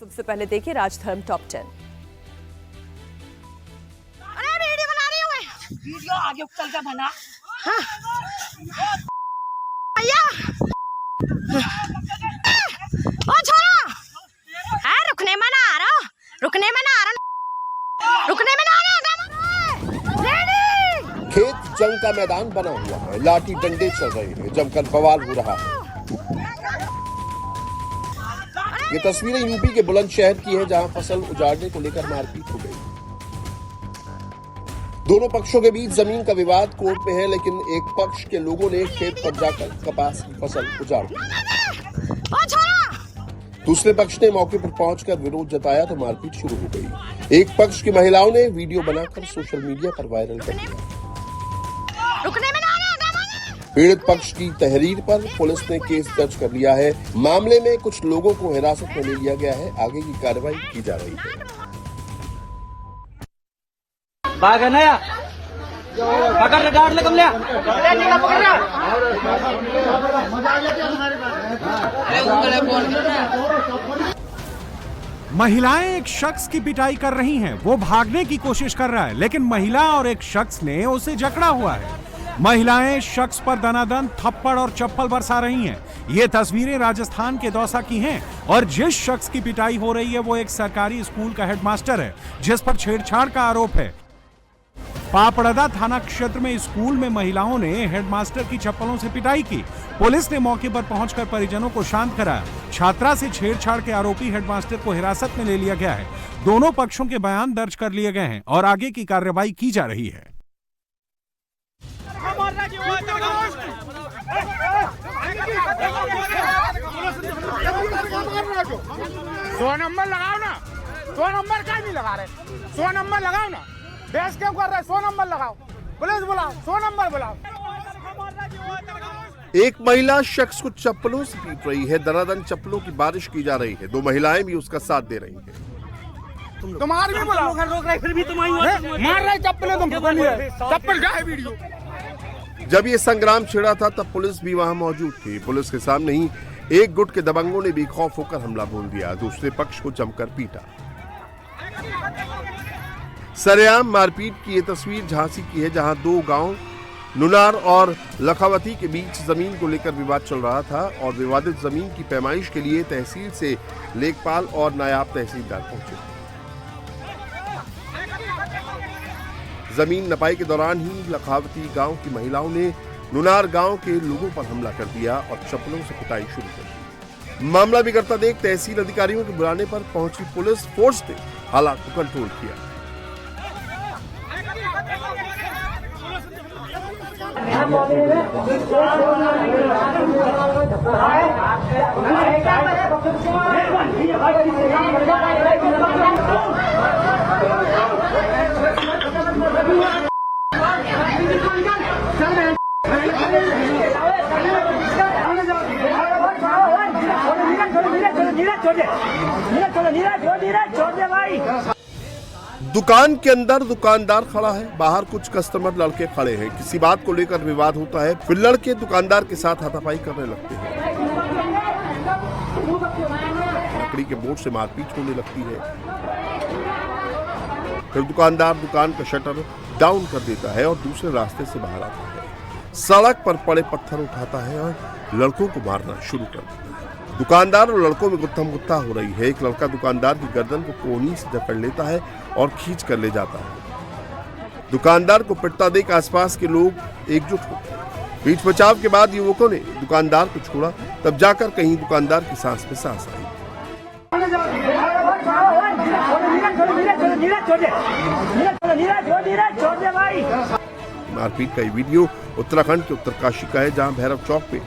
सबसे पहले देखिए राजधर्म टॉप 10। अरे वीडियो बना रही हूँ मैं। वीडियो आगे चल के बना। हाँ। भैया ओ छोरा है रुकने में ना आ रहा, रुकने में ना आ रहा, रुकने में ना आ रहा। रेडी। खेत जंग का मैदान बना हुआ है, लाठी डंडे चल रहे हैं, जमकर बवाल हो रहा है। ये तस्वीरें यूपी के बुलंदशहर की है, जहां फसल उजाड़ने को लेकर मारपीट हो गई। दोनों पक्षों के बीच जमीन का विवाद कोर्ट में है, लेकिन एक पक्ष के लोगों ने खेत पर जाकर कपास की फसल उजाड़ दी। दूसरे पक्ष ने मौके पर पहुंचकर विरोध जताया तो मारपीट शुरू हो गई। एक पक्ष की महिलाओं ने वीडियो बनाकर सोशल मीडिया पर वायरल कर दिया। पीड़ित पक्ष की तहरीर पर पुलिस ने केस दर्ज कर लिया है। मामले में कुछ लोगों को हिरासत में ले लिया गया है। आगे की कार्रवाई की जा रही है। महिलाएं एक शख्स की पिटाई कर रही हैं। वो भागने की कोशिश कर रहा है, लेकिन महिला और एक शख्स ने उसे जकड़ा हुआ है। महिलाएं शख्स पर दनादन थप्पड़ और चप्पल बरसा रही हैं। ये तस्वीरें राजस्थान के दौसा की हैं और जिस शख्स की पिटाई हो रही है वो एक सरकारी स्कूल का हेडमास्टर है, जिस पर छेड़छाड़ का आरोप है। पापड़दा थाना क्षेत्र में स्कूल में महिलाओं ने हेडमास्टर की चप्पलों से पिटाई की। पुलिस ने मौके पर पहुंचकर परिजनों को शांत कराया। छात्रा से छेड़छाड़ के आरोपी हेडमास्टर को हिरासत में ले लिया गया है। दोनों पक्षों के बयान दर्ज कर लिए गए हैं और आगे की कार्रवाई की जा रही है। 100 नंबर लगाओ ना। 100 नंबर क्या नहीं लगा रहे? 100 नंबर लगाओ ना। बेस क्यों कर रहे? 100 नंबर लगाओ, पुलिस बुलाओ, 100 नंबर बुलाओ। एक महिला शख्स को चप्पलों से पीट रही है। दनादन चप्पलों की बारिश की जा रही है। दो महिलाएं भी उसका साथ दे रही हैं। तुम्हारी भी बुलाओ, रोक रहे फिर भी तुम मार रहे चप्पलें, तुम चप्पल क्या है? वीडियो जब ये संग्राम छिड़ा था तब पुलिस भी वहां मौजूद थी। पुलिस के सामने ही एक गुट के दबंगों ने भी खौफ होकर हमला बोल दिया। दूसरे पक्ष को जमकर पीटा। सरेआम मारपीट की ये तस्वीर झांसी की है, जहां दो गांव नुनार और लखावती के बीच जमीन को लेकर विवाद चल रहा था और विवादित जमीन की पैमाइश के लिए तहसील से लेखपाल और नायाब तहसीलदार पहुंचे। जमीन नपाई के दौरान ही लखावती गांव की महिलाओं ने नुनार गांव के लोगों पर हमला कर दिया और चप्पलों से पिटाई शुरू कर दी। मामला बिगड़ता देख तहसील अधिकारियों के बुलाने पर पहुंची पुलिस फोर्स ने हालात को कंट्रोल किया। दुकान के अंदर दुकानदार खड़ा है, बाहर कुछ कस्टमर लड़के खड़े हैं। किसी बात को लेकर विवाद होता है, फिर लड़के दुकानदार के साथ हाथापाई करने लगते हैं। लकड़ी के बोर्ड से मारपीट होने लगती है। फिर दुकानदार दुकान का शटर डाउन कर देता है और दूसरे रास्ते से बाहर आता है। सड़क पर पड़े पत्थर उठाता है और लड़कों को मारना शुरू कर देता है। दुकानदार और लड़कों में गुत्थम गुत्था हो रही है। एक लड़का दुकानदार की गर्दन को कोहनी से जकड़ लेता है और खींच कर ले जाता है। दुकानदार को पिटता देख आसपास के लोग एकजुट होते हैं। बीच बचाव के बाद युवकों ने दुकानदार को छोड़ा, तब जाकर कहीं दुकानदार की सांस में सांस आई। मारपीट का ये वीडियो उत्तराखंड के उत्तरकाशी का है, जहां भैरव चौक पे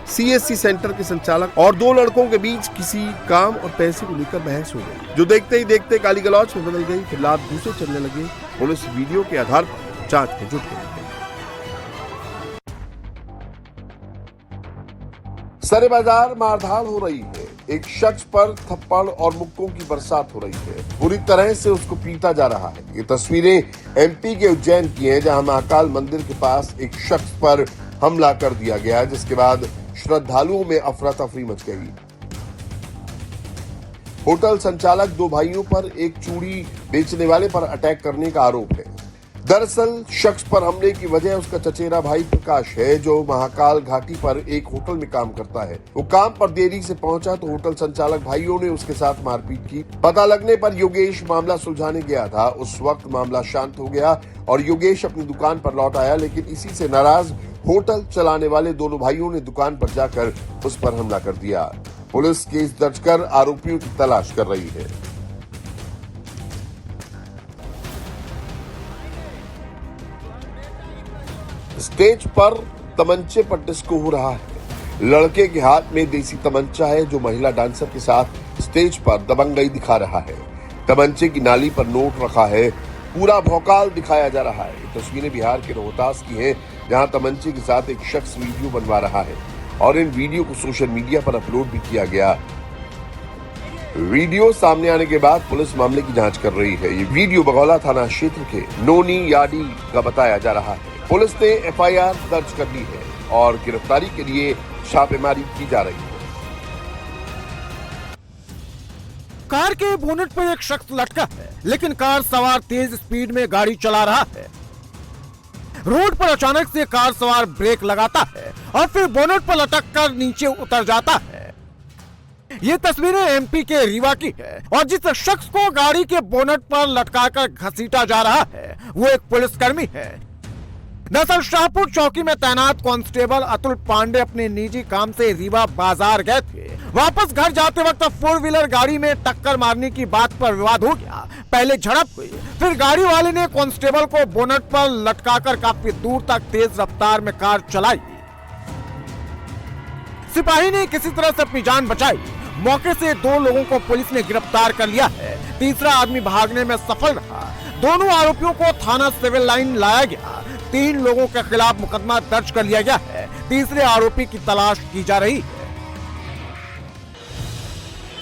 CSC सेंटर के संचालक और दो लड़कों के बीच किसी काम और पैसे को लेकर बहस हो गई, जो देखते ही देखते गाली गलौज में बदल गई। फिर लात घूंसे चलने लगे। पुलिस वीडियो के आधार पर जांच में जुट गई। सरे बाजार मारधाड़ हो रही है। एक शख्स पर थप्पड़ और मुक्कों की बरसात हो रही है। बुरी तरह से उसको पीटा जा रहा है। ये तस्वीरें MP के उज्जैन की हैं, जहां महाकाल मंदिर के पास एक शख्स पर हमला कर दिया गया, जिसके बाद श्रद्धालुओं में अफरा तफरी मच गई। होटल संचालक दो भाइयों पर एक चूड़ी बेचने वाले पर अटैक करने का आरोप है। दरअसल शख्स पर हमले की वजह उसका चचेरा भाई प्रकाश है, जो महाकाल घाटी पर एक होटल में काम करता है। वो काम पर देरी से पहुंचा तो होटल संचालक भाइयों ने उसके साथ मारपीट की। पता लगने पर योगेश मामला सुलझाने गया था। उस वक्त मामला शांत हो गया और योगेश अपनी दुकान पर लौट आया, लेकिन इसी से नाराज होटल चलाने वाले दोनों भाइयों ने दुकान पर जाकर उस पर हमला कर दिया। पुलिस केस दर्ज कर आरोपियों की तलाश कर रही है। स्टेज पर तमंचे पर डिस्को हो रहा है। लड़के के हाथ में देसी तमंचा है, जो महिला डांसर के साथ स्टेज पर दबंगई दिखा रहा है। तमंचे की नाली पर नोट रखा है। पूरा भौकाल दिखाया जा रहा है। ये तस्वीरें बिहार के रोहतास की हैं, जहां तमंचे के साथ एक शख्स वीडियो बनवा रहा है और इन वीडियो को सोशल मीडिया पर अपलोड भी किया गया। वीडियो सामने आने के बाद पुलिस मामले की जांच कर रही है। ये वीडियो बगौला थाना क्षेत्र के नोनी याडी का बताया जा रहा है। पुलिस ने एफआईआर दर्ज कर ली है और गिरफ्तारी के लिए छापेमारी की जा रही है। कार के बोनेट पर एक शख्स लटका है, लेकिन कार सवार तेज स्पीड में गाड़ी चला रहा है। रोड पर अचानक से कार सवार ब्रेक लगाता है और फिर बोनेट पर लटक कर नीचे उतर जाता है। ये तस्वीरें एमपी के रीवा की है और जिस शख्स को गाड़ी के बोनेट पर लटकाकर घसीटा जा रहा है वो एक पुलिसकर्मी है। दरअसल शाहपुर चौकी में तैनात कांस्टेबल अतुल पांडे अपने निजी काम से रीवा बाजार गए थे। वापस घर जाते वक्त 4 व्हीलर गाड़ी में टक्कर मारने की बात पर विवाद हो गया। पहले झड़प हुई, फिर गाड़ी वाले ने कांस्टेबल को बोनट पर लटकाकर काफी दूर तक तेज रफ्तार में कार चलाई। सिपाही ने किसी तरह से अपनी जान बचाई। मौके से 2 लोगों को पुलिस ने गिरफ्तार कर लिया है। तीसरा आदमी भागने में सफल रहा। दोनों आरोपियों को थाना सिविल लाइन लाया गया। 3 लोगों के खिलाफ मुकदमा दर्ज कर लिया गया है। तीसरे आरोपी की तलाश की जा रही है।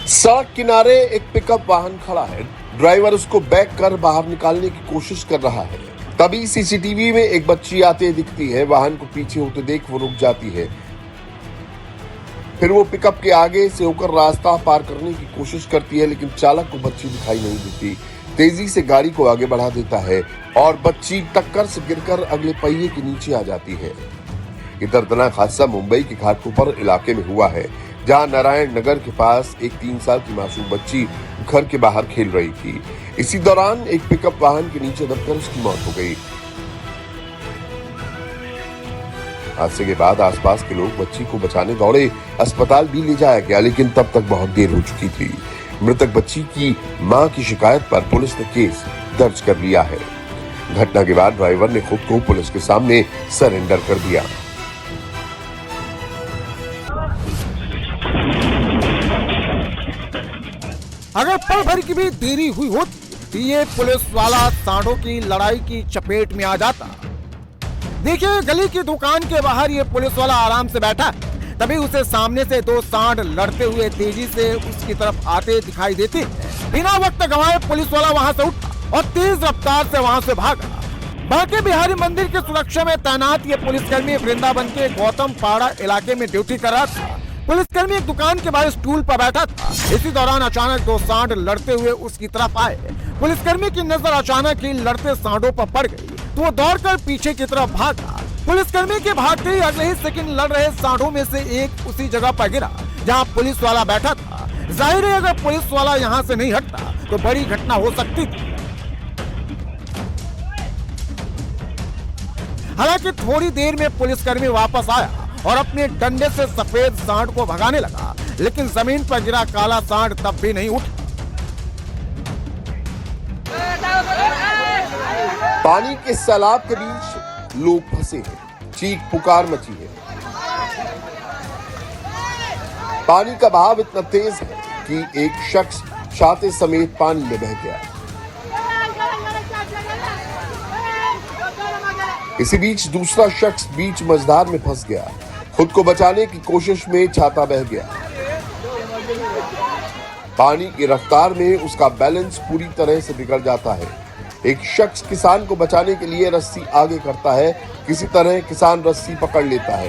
सड़क किनारे एक पिकअप वाहन खड़ा है। ड्राइवर उसको बैक कर बाहर निकालने की कोशिश कर रहा है। तभी सीसीटीवी में एक बच्ची आते दिखती है। वाहन को पीछे होते देख वो रुक जाती है। फिर वो पिकअप के आगे से होकर रास्ता पार करने की कोशिश करती है, लेकिन चालक को बच्ची दिखाई नहीं देती। तेजी से गाड़ी को आगे बढ़ा देता है और बच्ची टक्कर से गिरकर अगले पहिए के नीचे आ जाती है। ये दर्दनाक हादसा मुंबई के घाटकोपर इलाके में हुआ है, जहां नारायण नगर के पास एक 3 साल की मासूम बच्ची घर के बाहर खेल रही थी। इसी दौरान एक पिकअप वाहन के नीचे दबकर उसकी मौत हो गई। हादसे के बाद आसपास के लोग बच्ची को बचाने दौड़े। अस्पताल भी ले जाया गया, लेकिन तब तक बहुत देर हो चुकी थी। मृतक बच्ची की मां की शिकायत पर पुलिस ने केस दर्ज कर लिया है। घटना के बाद ड्राइवर ने खुद को पुलिस के सामने सरेंडर कर दिया। अगर पल भर की भी देरी हुई होती तो ये पुलिस वाला सांडों की लड़ाई की चपेट में आ जाता। देखिए, गली की दुकान के बाहर ये पुलिस वाला आराम से बैठा है। तभी उसे सामने से 2 सांड लड़ते हुए तेजी से उसकी तरफ आते दिखाई देते हैं। बिना वक्त गंवाए पुलिस वाला वहां से उठा और तेज रफ्तार से वहां से भागा। बांके बिहारी मंदिर की सुरक्षा में तैनात ये पुलिसकर्मी वृंदावन के गौतम पाड़ा इलाके में ड्यूटी कर रहा था। पुलिसकर्मी एक दुकान के बाहर स्टूल पर बैठा था। इसी दौरान अचानक 2 सांड लड़ते हुए उसकी तरफ आए। पुलिसकर्मी की नजर अचानक ही लड़ते सांडों पर पड़ गई तो वो दौड़कर पीछे की तरफ भागा। पुलिसकर्मी के भागते ही अगले ही सेकंड लड़ रहे सांडों में से एक उसी जगह पर गिरा जहां पुलिस वाला बैठा था। जाहिर है, अगर पुलिस वाला यहां से नहीं हटता तो बड़ी घटना हो सकती थी। हालांकि थोड़ी देर में पुलिसकर्मी वापस आया और अपने डंडे से सफेद सांड को भगाने लगा, लेकिन जमीन पर गिरा काला सांड तब भी नहीं उठा। पानी के सैलाब के बीच लोग फंसे हैं। चीख पुकार मची है। पानी का बहाव इतना तेज है कि एक शख्स छाते समेत पानी में बह गया। इसी बीच दूसरा शख्स बीच मझधार में फंस गया। खुद को बचाने की कोशिश में छाता बह गया। पानी की रफ्तार में उसका बैलेंस पूरी तरह से बिगड़ जाता है। एक शख्स किसान को बचाने के लिए रस्सी आगे करता है। किसी तरह किसान रस्सी पकड़ लेता है।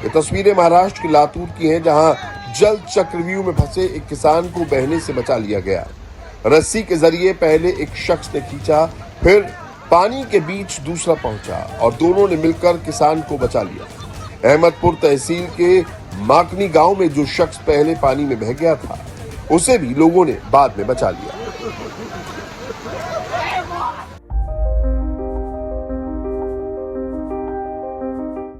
ये तस्वीरें महाराष्ट्र के लातूर की हैं, जहां जल चक्रव्यूह में फंसे एक किसान को बहने से बचा लिया गया। रस्सी के जरिए पहले एक शख्स ने खींचा, फिर पानी के बीच दूसरा पहुंचा और दोनों ने मिलकर किसान को बचा लिया। अहमदपुर तहसील के माकनी गांव में जो शख्स पहले पानी में बह गया था, उसे भी लोगों ने बाद में बचा लिया।